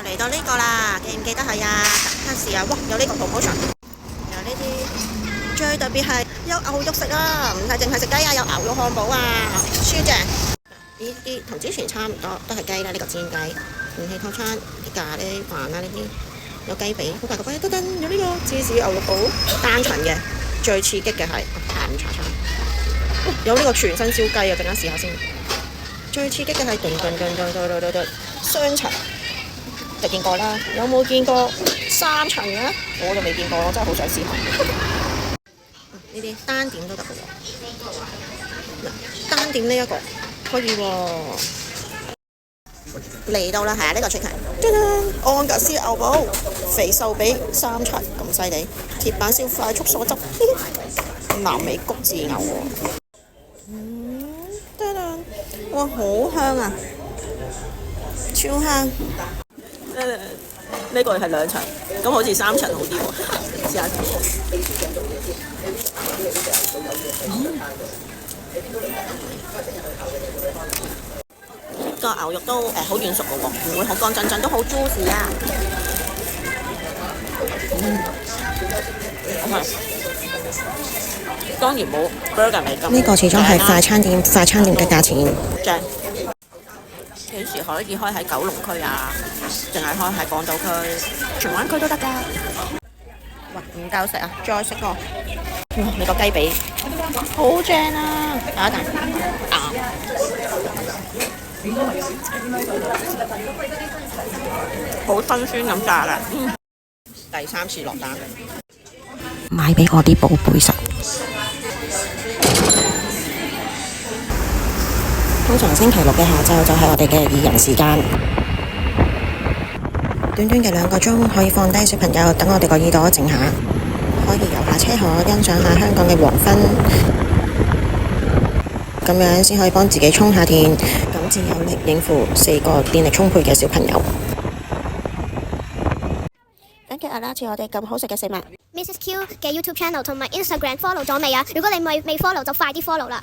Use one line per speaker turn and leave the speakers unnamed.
嚟到呢個啦，記唔記得係啊？睇下試啊！哇，有呢個 promotion，有呢啲，最特別係有牛肉食啊，唔係淨係食雞啊，有牛肉漢堡啊，超正！呢啲同之前差唔多，都係雞啦，呢個煎雞，元氣套餐啲咖喱飯啊，呢啲有雞髀，好大個雞，噔有呢個芝士牛肉堡，單層嘅，最刺激嘅係下午茶餐，有呢個全新燒雞啊，陣間試下先。最刺激嘅係頓雙層，就見過啦。有冇見過三層嘅？我就未見過，我真係好想試下。呢啲單點都得嘅喎，單點呢一個可以喎。嚟到啦，係啊，呢個出題，安格斯牛堡，肥瘦比三層咁犀利，鐵板燒快速鎖汁，南美谷字牛喎。哇，好香啊，超香！呢個係兩層，咁好似三層好啲喎。試下個牛肉都好軟熟嘅喎，唔會好乾陣陣，都好 juicy 啊。當然冇 burger 味咁。呢個始終係快餐店嘅價錢。正。幾時可以開喺九龍區啊？淨係開喺港島區、荃灣區都得㗎。哇，唔夠食啊！再食個。哇，你個雞髀好正啊！打一啖。好新鮮咁炸啦！第三次落單。買俾我啲寶貝食。通常星期六嘅下晝就係我哋嘅2人時間，短短嘅2個鐘可以放低小朋友，等我哋個耳朵靜下，可以遊下車河，欣賞下香港嘅黃昏，咁樣先可以幫自己充下電，咁至有力應付4個電力充沛嘅小朋友。感謝阿拉似我哋咁好食嘅食物。
Mrs Q 嘅 YouTube channel 同埋 Instagram follow 咗未啊？如果你未 follow 就快啲 follow 啦。